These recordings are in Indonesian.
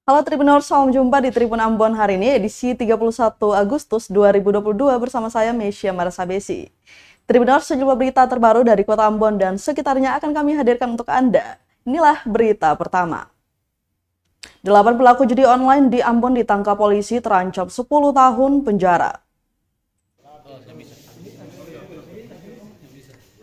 Halo Tribuners, salam jumpa di Tribun Ambon hari ini edisi 31 Agustus 2022 bersama saya Mesya Marasabesi. Tribuners, sejumlah berita terbaru dari Kota Ambon dan sekitarnya akan kami hadirkan untuk Anda. Inilah berita pertama. 8 pelaku judi online di Ambon ditangkap polisi terancam 10 tahun penjara.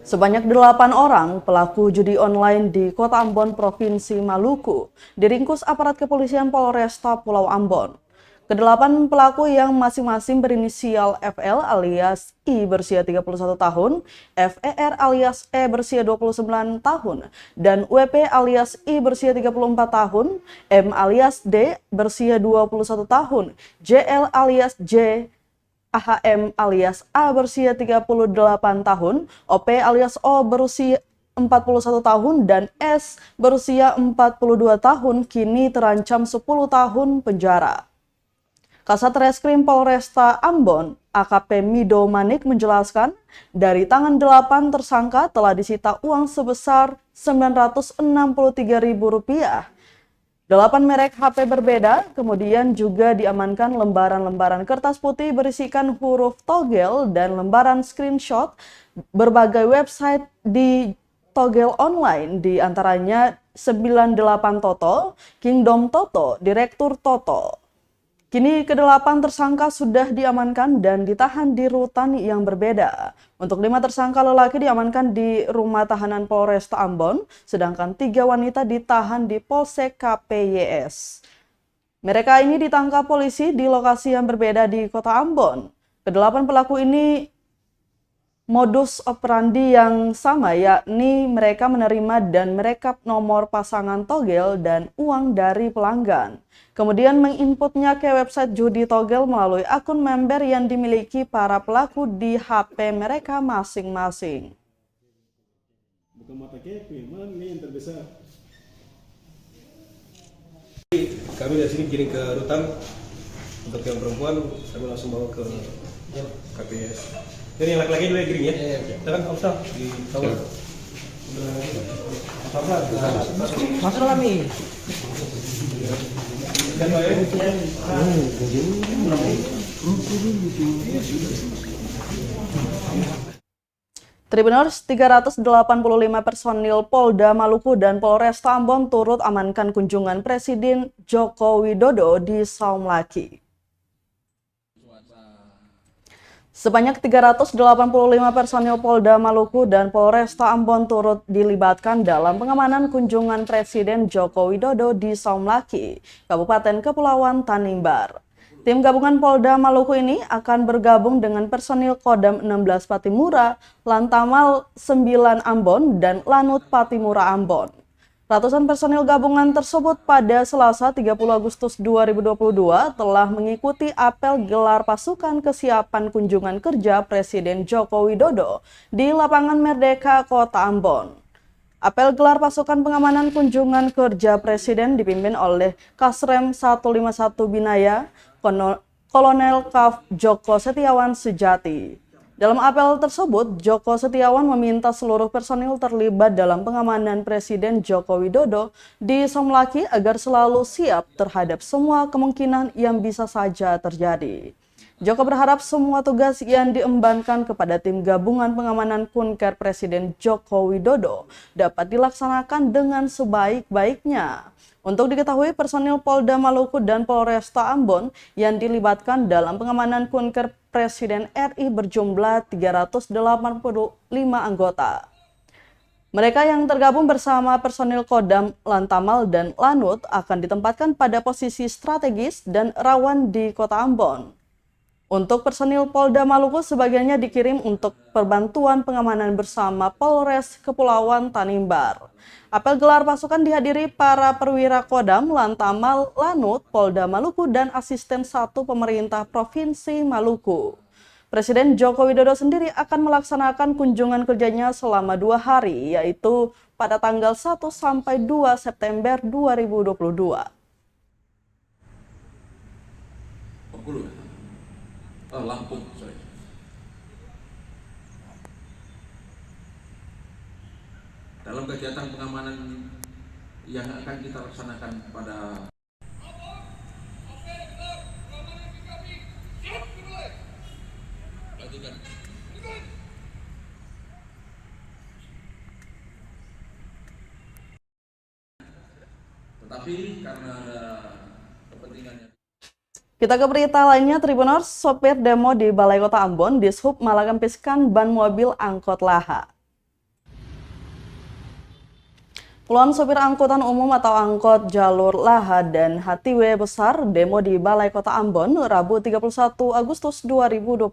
Sebanyak 8 orang pelaku judi online di Kota Ambon, Provinsi Maluku, diringkus aparat kepolisian Polresta Pulau Ambon. Kedelapan pelaku yang masing-masing berinisial FL alias I berusia 31 tahun, FER alias E berusia 29 tahun, dan WP alias I berusia 34 tahun, M alias D berusia 21 tahun, JL alias J, AHM alias A berusia 38 tahun, OP alias O berusia 41 tahun, dan S berusia 42 tahun kini terancam 10 tahun penjara. Kasat Reskrim Polresta Ambon, AKP Mido Manik menjelaskan, dari tangan 8 tersangka telah disita uang sebesar Rp963.000. 8 merek HP berbeda, kemudian juga diamankan lembaran-lembaran kertas putih berisikan huruf togel dan lembaran screenshot berbagai website di togel online, di antaranya 98 Toto, Kingdom Toto, Direktur Toto. Kini ke-8 tersangka sudah diamankan dan ditahan di rutan yang berbeda. Untuk 5 tersangka lelaki diamankan di rumah tahanan Polresta Ambon, sedangkan 3 wanita ditahan di Polsek KPYS. Mereka ini ditangkap polisi di lokasi yang berbeda di Kota Ambon. Ke-8 pelaku ini modus operandi yang sama, yakni mereka menerima dan merekap nomor pasangan togel dan uang dari pelanggan. Kemudian menginputnya ke website judi togel melalui akun member yang dimiliki para pelaku di HP mereka masing-masing. Bukan mata kepe, mana nih yang terbesar? Kami dari sini kirim ke rutan. Untuk yang perempuan kami langsung bawa ke KPS. Jadi yang laki-laki dulu yang kirim ya? Iya. Sekarang Pak Ustaz di tower. Masuk kami. Tribuners, 385 personil Polda Maluku dan Polresta Ambon turut amankan kunjungan Presiden Joko Widodo di Saum Laki. Sebanyak 385 personil Polda Maluku dan Polresta Ambon turut dilibatkan dalam pengamanan kunjungan Presiden Joko Widodo di Saum Laki, Kabupaten Kepulauan Tanimbar. Tim gabungan Polda Maluku ini akan bergabung dengan personil Kodam 16 Patimura, Lantamal 9 Ambon, dan Lanut Patimura Ambon. Ratusan personil gabungan tersebut pada Selasa 30 Agustus 2022 telah mengikuti apel gelar pasukan kesiapan kunjungan kerja Presiden Joko Widodo di Lapangan Merdeka, Kota Ambon. Apel gelar pasukan pengamanan kunjungan kerja Presiden dipimpin oleh Kasrem 151 Binaya, Kolonel Kaf Joko Setiawan Sejati. Dalam apel tersebut, Joko Setiawan meminta seluruh personil terlibat dalam pengamanan Presiden Joko Widodo di Saum Laki agar selalu siap terhadap semua kemungkinan yang bisa saja terjadi. Joko berharap semua tugas yang diembankan kepada tim gabungan pengamanan Kunker Presiden Joko Widodo dapat dilaksanakan dengan sebaik-baiknya. Untuk diketahui, personil Polda Maluku dan Polresta Ambon yang dilibatkan dalam pengamanan Kunker Presiden RI berjumlah 385 anggota. Mereka yang tergabung bersama personil Kodam, Lantamal, dan Lanut akan ditempatkan pada posisi strategis dan rawan di Kota Ambon. Untuk personil Polda Maluku, sebagiannya dikirim untuk perbantuan pengamanan bersama Polres Kepulauan Tanimbar. Apel gelar pasukan dihadiri para perwira Kodam, Lantamal, Lanut, Polda Maluku, dan asisten 1 pemerintah Provinsi Maluku. Presiden Joko Widodo sendiri akan melaksanakan kunjungan kerjanya selama 2 hari, yaitu pada tanggal 1 sampai 2 September 2022. Lampung, sorry. Dalam kegiatan pengamanan yang akan kita laksanakan pada Tetapi karena ada kepentingannya. Kita ke berita lainnya, Tribuners, sopir demo di Balai Kota Ambon, Dishub malah kempiskan ban mobil angkot Laha. Puluhan sopir angkutan umum atau angkot jalur Laha dan HTW besar demo di Balai Kota Ambon, Rabu 31 Agustus 2022.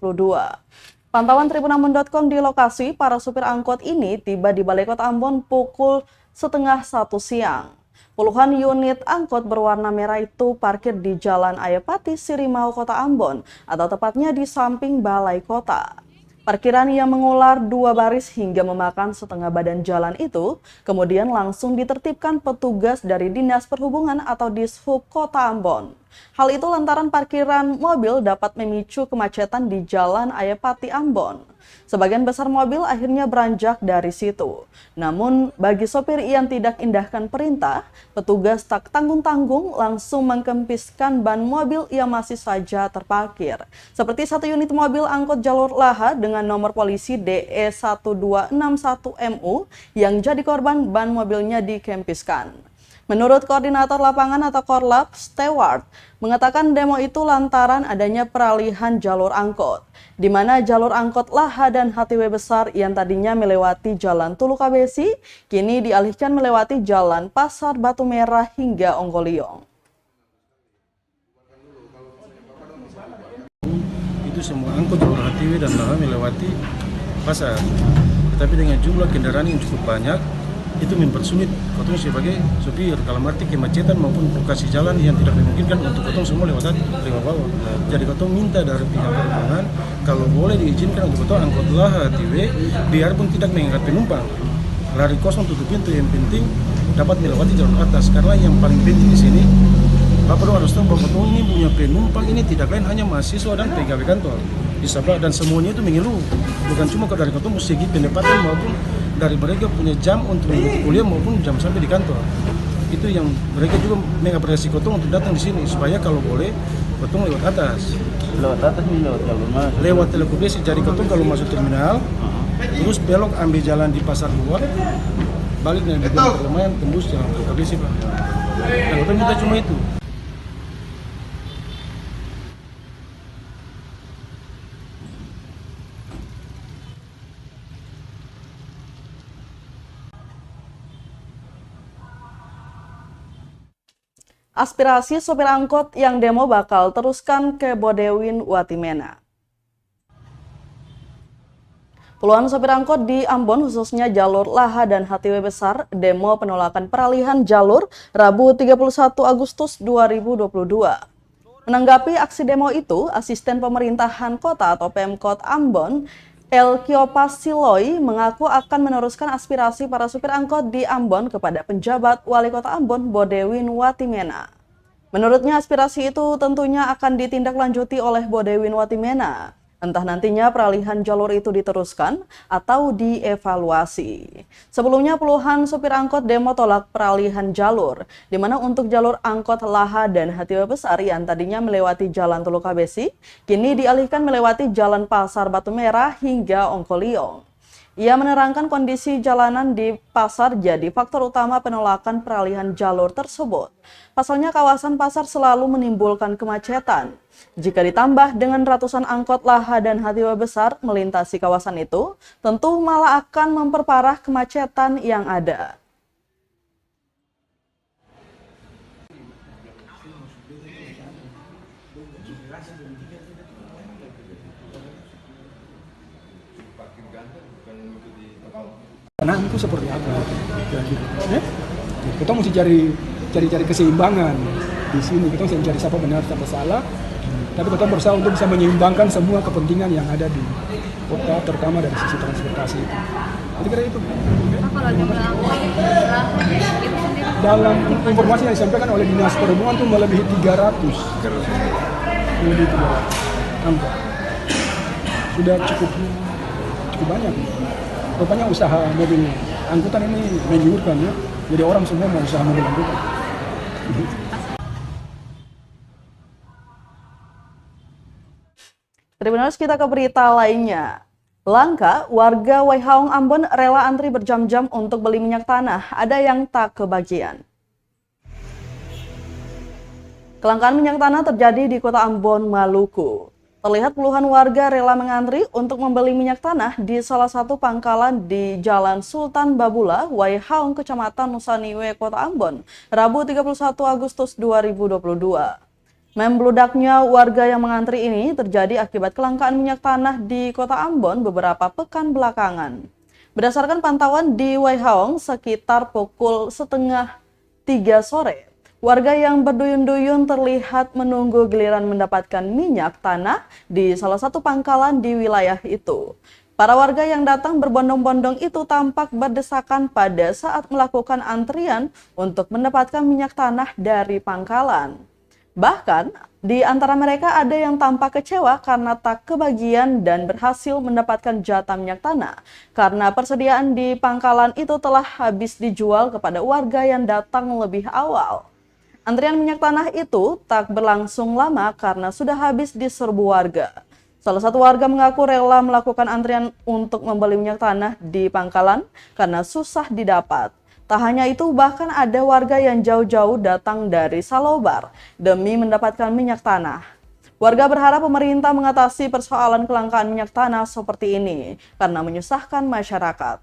Pantauan tribunambon.com di lokasi, para supir angkot ini tiba di Balai Kota Ambon pukul setengah 1 siang. Puluhan unit angkot berwarna merah itu parkir di Jalan Ayapati, Sirimau, Kota Ambon, atau tepatnya di samping Balai Kota. Parkiran yang mengular 2 baris hingga memakan setengah badan jalan itu, kemudian langsung ditertibkan petugas dari Dinas Perhubungan atau Dishub Kota Ambon. Hal itu lantaran parkiran mobil dapat memicu kemacetan di Jalan Ayapati Ambon. Sebagian besar mobil akhirnya beranjak dari situ. Namun, bagi sopir yang tidak indahkan perintah, petugas tak tanggung-tanggung langsung mengkempiskan ban mobil yang masih saja terparkir. Seperti satu unit mobil angkot jalur Laha dengan nomor polisi DE1261MU yang jadi korban ban mobilnya dikempiskan. Menurut Koordinator Lapangan atau Korlap, Stewart, mengatakan demo itu lantaran adanya peralihan jalur angkot, di mana jalur angkot Laha dan HTW besar yang tadinya melewati Jalan Tulu Kabesi, kini dialihkan melewati Jalan Pasar Batu Merah hingga Onggoliong. Itu semua angkot jalur HTW dan Laha melewati pasar, tetapi dengan jumlah kendaraan yang cukup banyak, itu mempersulit kotong sebagai sopir dalam arti kemacetan maupun lokasi jalan yang tidak memungkinkan untuk kotong semua lewat bawah. Jadi kotong minta dari pihak perhubungan kalau boleh diizinkan untuk kotong angkot Laha HTW biarpun tidak mengangkat penumpang, lari kosong tutup pintu, yang penting dapat melewati jalur atas, karena yang paling penting di sini Bapak harus tahu bahwa kotong ini punya penumpang ini tidak lain hanya mahasiswa dan pegawai kantor di sebelah, dan semuanya itu mengeluh, bukan cuma dari kotong segi pendapatan maupun dari mereka punya jam untuk mengikuti kuliah maupun jam sampai di kantor. Itu yang mereka juga mengapresiasi kotong untuk datang di sini supaya kalau boleh kotong lewat atas. Lewat atas ini lewat jalur mana? Lewat telekubesi. Jadi kotong kalau masuk terminal, terus belok ambil jalan di Pasar Buah, balik dari Perlemayan tembus jalan telekubesi, Pak. Dan kotong minta cuma itu. Aspirasi sopir angkot yang demo bakal teruskan ke Bodewin Watimena. Puluhan sopir angkot di Ambon khususnya jalur Laha dan HTW besar demo penolakan peralihan jalur Rabu 31 Agustus 2022. Menanggapi aksi demo itu, Asisten Pemerintahan Kota atau Pemkot Ambon, Elkiopas Siloi mengaku akan meneruskan aspirasi para supir angkot di Ambon kepada penjabat Wali Kota Ambon Bodewin Watimena. Menurutnya aspirasi itu tentunya akan ditindaklanjuti oleh Bodewin Watimena. Entah nantinya peralihan jalur itu diteruskan atau dievaluasi. Sebelumnya puluhan supir angkot demo tolak peralihan jalur, di mana untuk jalur angkot Laha dan HTW besar yang tadinya melewati Jalan Tulu Kabesi, kini dialihkan melewati Jalan Pasar Batu Merah hingga Onggoliong. Ia menerangkan kondisi jalanan di pasar jadi faktor utama penolakan peralihan jalur tersebut. Pasalnya kawasan pasar selalu menimbulkan kemacetan. Jika ditambah dengan ratusan angkot Laha dan HTW besar melintasi kawasan itu, tentu malah akan memperparah kemacetan yang ada. Nah itu seperti apa? Kita mesti cari keseimbangan di sini. Kita mesti cari siapa benar, siapa salah. Tapi kita berusaha untuk bisa menyeimbangkan semua kepentingan yang ada di kota, terutama dari sisi transportasi itu. Kira-kira itu. Dalam informasi yang disampaikan oleh Dinas Perhubungan itu melebihi 300. Lebih 300 angkot. Sudah cukup banyak. Rupanya usaha mobil angkutan ini menggiurkan ya. Jadi orang semua mau usaha mobil angkutan. Tribuners, kita ke berita lainnya. Langka, warga Waihaong Ambon rela antri berjam-jam untuk beli minyak tanah. Ada yang tak kebagian. Kelangkaan minyak tanah terjadi di kota Ambon, Maluku. Terlihat puluhan warga rela mengantri untuk membeli minyak tanah di salah satu pangkalan di Jalan Sultan Babula, Waihaong, Kecamatan Nusaniwe, Kota Ambon, Rabu 31 Agustus 2022. Membludaknya warga yang mengantri ini terjadi akibat kelangkaan minyak tanah di Kota Ambon beberapa pekan belakangan. Berdasarkan pantauan di Waihaong sekitar pukul setengah 3 sore, warga yang berduyun-duyun terlihat menunggu giliran mendapatkan minyak tanah di salah satu pangkalan di wilayah itu. Para warga yang datang berbondong-bondong itu tampak berdesakan pada saat melakukan antrian untuk mendapatkan minyak tanah dari pangkalan. Bahkan, di antara mereka ada yang tampak kecewa karena tak kebagian dan berhasil mendapatkan jatah minyak tanah karena persediaan di pangkalan itu telah habis dijual kepada warga yang datang lebih awal. Antrian minyak tanah itu tak berlangsung lama karena sudah habis diserbu warga. Salah satu warga mengaku rela melakukan antrian untuk membeli minyak tanah di pangkalan karena susah didapat. Tak hanya itu, bahkan ada warga yang jauh-jauh datang dari Salobar demi mendapatkan minyak tanah. Warga berharap pemerintah mengatasi persoalan kelangkaan minyak tanah seperti ini karena menyusahkan masyarakat.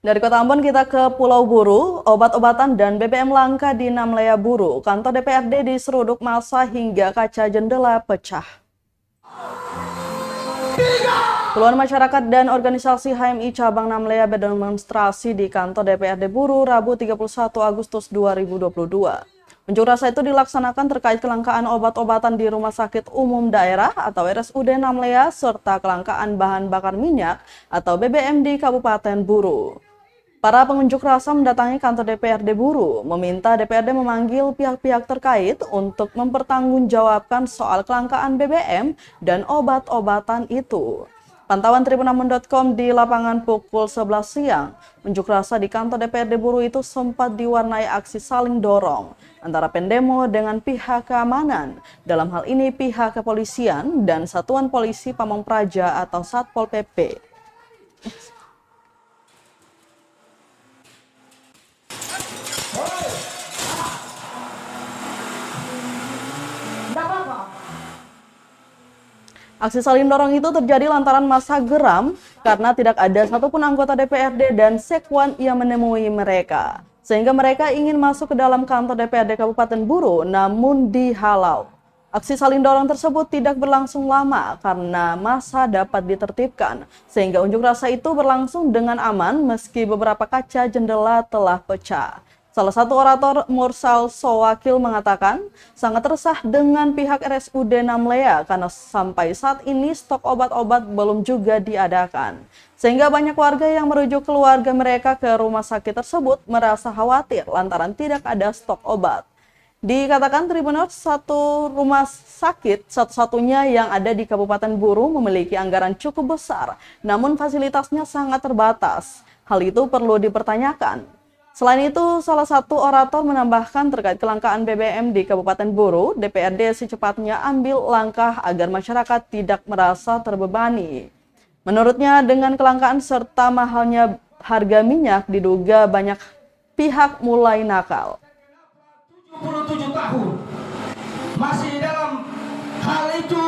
Dari Kota Ambon kita ke Pulau Buru, obat-obatan dan BBM langka di Namlea Buru. Kantor DPRD diseruduk massa hingga kaca jendela pecah. Puluhan masyarakat dan organisasi HMI cabang Namlea berdemonstrasi di kantor DPRD Buru Rabu 31 Agustus 2022. Unjuk rasa itu dilaksanakan terkait kelangkaan obat-obatan di Rumah Sakit Umum Daerah atau RSUD Namlea serta kelangkaan bahan bakar minyak atau BBM di Kabupaten Buru. Para pengunjuk rasa mendatangi kantor DPRD Buru, meminta DPRD memanggil pihak-pihak terkait untuk mempertanggungjawabkan soal kelangkaan BBM dan obat-obatan itu. Pantauan Tribunambon.com di lapangan pukul 11 siang, unjuk rasa di kantor DPRD Buru itu sempat diwarnai aksi saling dorong antara pendemo dengan pihak keamanan, dalam hal ini pihak kepolisian dan Satuan Polisi Pamong Praja atau Satpol PP. Aksi saling dorong itu terjadi lantaran massa geram karena tidak ada satupun anggota DPRD dan Sekwan yang menemui mereka. Sehingga mereka ingin masuk ke dalam kantor DPRD Kabupaten Buru namun dihalau. Aksi saling dorong tersebut tidak berlangsung lama karena massa dapat ditertibkan. Sehingga unjuk rasa itu berlangsung dengan aman meski beberapa kaca jendela telah pecah. Salah satu orator Mursal Sowakil mengatakan sangat resah dengan pihak RSUD Namlea karena sampai saat ini stok obat-obat belum juga diadakan. Sehingga banyak warga yang merujuk keluarga mereka ke rumah sakit tersebut merasa khawatir lantaran tidak ada stok obat. Dikatakan Tribuners, satu rumah sakit satu-satunya yang ada di Kabupaten Buru memiliki anggaran cukup besar, namun fasilitasnya sangat terbatas. Hal itu perlu dipertanyakan. Selain itu, salah satu orator menambahkan terkait kelangkaan BBM di Kabupaten Buru, DPRD secepatnya ambil langkah agar masyarakat tidak merasa terbebani. Menurutnya, dengan kelangkaan serta mahalnya harga minyak diduga banyak pihak mulai nakal. 77 tahun masih dalam hal itu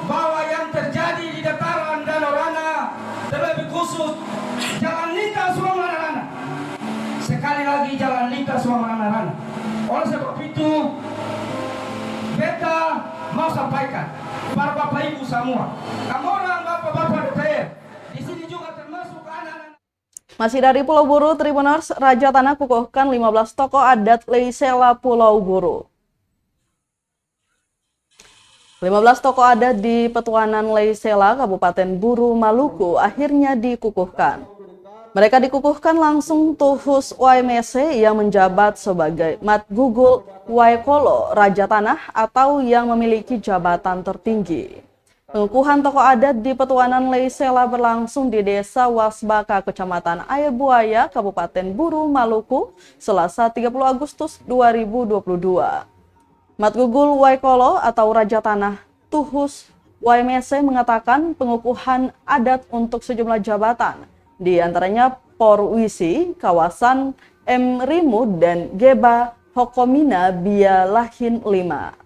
bahwa yang terjadi di dataran Danau Rana, terlebih khusus Jalan Lintas Suamarana. Sekali lagi Jalan Lintas Suamarana. Oleh sebab itu, beta mau sampaikan para bapak ibu semua, kamu orang bapak-bapak DPR, di sini juga termasuk anak-anak. Masih dari Pulau Buru, Tribuners, Raja Tanah kukuhkan 15 tokoh adat Leisela Pulau Buru. 15 tokoh adat di Petuanan Leisela, Kabupaten Buru, Maluku akhirnya dikukuhkan. Mereka dikukuhkan langsung Tuhus Waimese yang menjabat sebagai Matgugul Waikolo, Raja Tanah atau yang memiliki jabatan tertinggi. Pengukuhan tokoh adat di Petuanan Leisela berlangsung di Desa Wasbaka, Kecamatan Air Buaya, Kabupaten Buru, Maluku, Selasa 30 Agustus 2022. Matgugul Waikolo atau Raja Tanah Tuhus Waimese mengatakan pengukuhan adat untuk sejumlah jabatan, di antaranya Porwisi, kawasan Mrimu, dan Geba Hokomina Bialahin 5.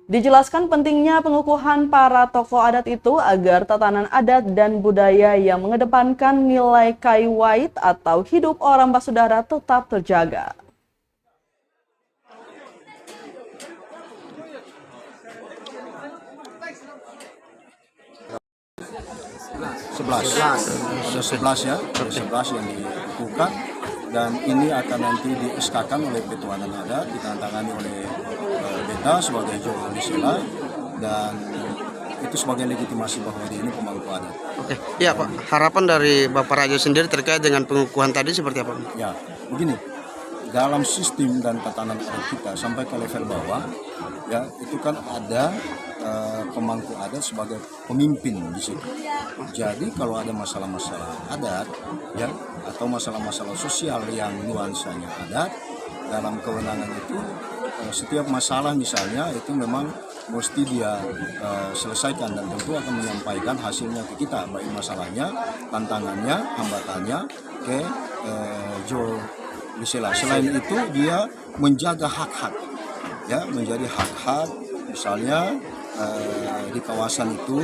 Dijelaskan pentingnya pengukuhan para tokoh adat itu agar tatanan adat dan budaya yang mengedepankan nilai kaiwait atau hidup orang basudara tetap terjaga. Ada 11 ya, ada 11 yang dibuka dan ini akan nanti di-SK-kan oleh Petuanan Adat, ditandatangani oleh Beta sebagai Joko Lisela dan itu sebagai legitimasi bahwa dia ini pemangku adat. Oke, iya Pak. Harapan dari Bapak Raja sendiri terkait dengan pengukuhan tadi seperti apa? Ya, begini, dalam sistem dan tatanan adat kita sampai ke level bawah, ya itu kan ada pemangku adat sebagai pemimpin di situ. Jadi kalau ada masalah-masalah adat, ya atau masalah-masalah sosial yang nuansanya adat, dalam kewenangan itu setiap masalah misalnya itu memang mesti dia selesaikan dan tentu akan menyampaikan hasilnya ke kita, baik masalahnya, tantangannya, hambatannya ke Jo Lisela. Selain itu dia menjaga hak-hak, ya menjadi hak-hak misalnya di kawasan itu,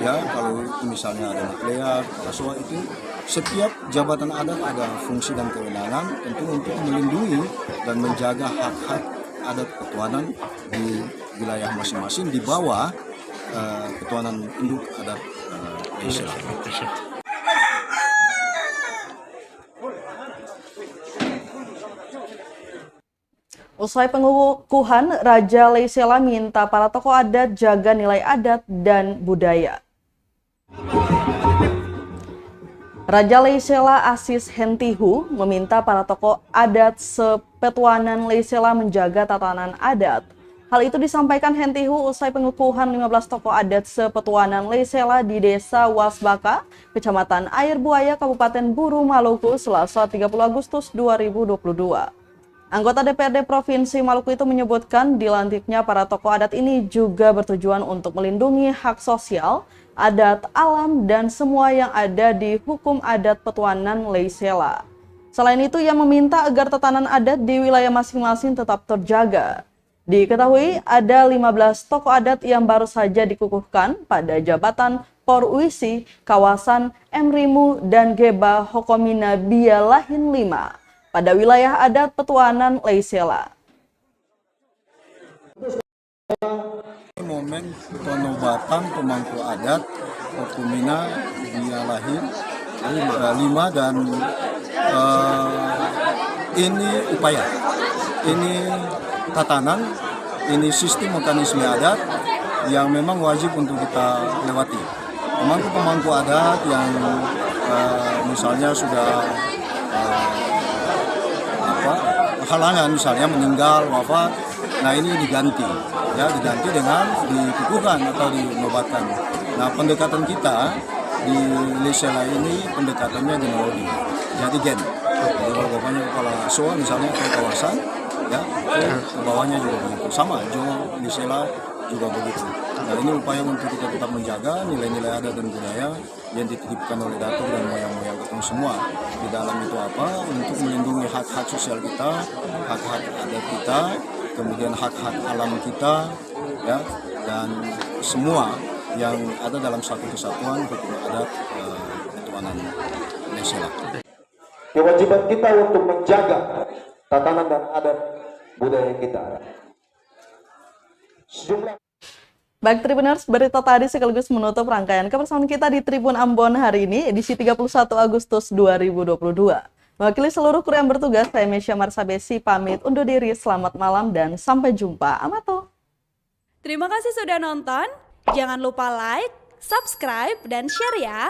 ya kalau itu misalnya ada nuklear, kepala itu setiap jabatan adat ada fungsi dan kewenangan tentu untuk melindungi dan menjaga hak-hak adat ketuanan di wilayah masing-masing di bawah ketuanan induk adat Leisela. Usai pengukuhan, Raja Leisela minta para tokoh adat jaga nilai adat dan budaya. Raja Leisela Asis Hentihu meminta para tokoh adat sepetuanan Leisela menjaga tatanan adat. Hal itu disampaikan Hentihu usai pengukuhan 15 tokoh adat sepetuanan Leisela di Desa Wasbaka, Kecamatan Air Buaya, Kabupaten Buru, Maluku, Selasa 30 Agustus 2022. Anggota DPRD Provinsi Maluku itu menyebutkan dilantiknya para tokoh adat ini juga bertujuan untuk melindungi hak sosial, adat, alam, dan semua yang ada di hukum adat Petuanan Leisela. Selain itu, ia meminta agar tatanan adat di wilayah masing-masing tetap terjaga. Diketahui ada 15 tokoh adat yang baru saja dikukuhkan pada jabatan Porwisi, kawasan Mrimu, dan Geba Hokomina Bialahin 5 pada wilayah adat Petuanan Leisela. Momen penobatan pemangku adat Hokomina Bialahin 5 dan ini upaya, ini tatanan, ini sistem mekanisme adat yang memang wajib untuk kita lewati. Pemangku adat yang misalnya sudah halangan misalnya meninggal, wafat, nah ini diganti dengan dikukuhkan atau dinobatkan. Nah pendekatan kita di Leisela ini pendekatannya genealogi, jadi gen. Jadi kalau bapaknya kepala SOA misalnya ke kawasan, ya ke bawahnya juga begitu. Sama, Jo Leisela juga begitu. Nah ini upaya untuk kita tetap menjaga nilai-nilai adat dan budaya yang dititipkan oleh datuk dan moyang-moyang kita semua. Di dalam itu apa? Untuk melindungi hak-hak sosial kita, hak-hak adat kita, kemudian hak-hak alam kita, ya, dan semua yang ada dalam satu kesatuan hukum adat Petuanan Leisela. Kewajiban kita untuk menjaga tatanan dan adat budaya kita. Baik Tribuners, berita tadi sekaligus menutup rangkaian kebersamaan kita di Tribun Ambon hari ini, edisi 31 Agustus 2022. Mewakili seluruh kru yang bertugas, saya Mesya Marsabesi pamit undur diri. Selamat malam dan sampai jumpa. Amato. Terima kasih sudah nonton. Jangan lupa like, subscribe, dan share ya.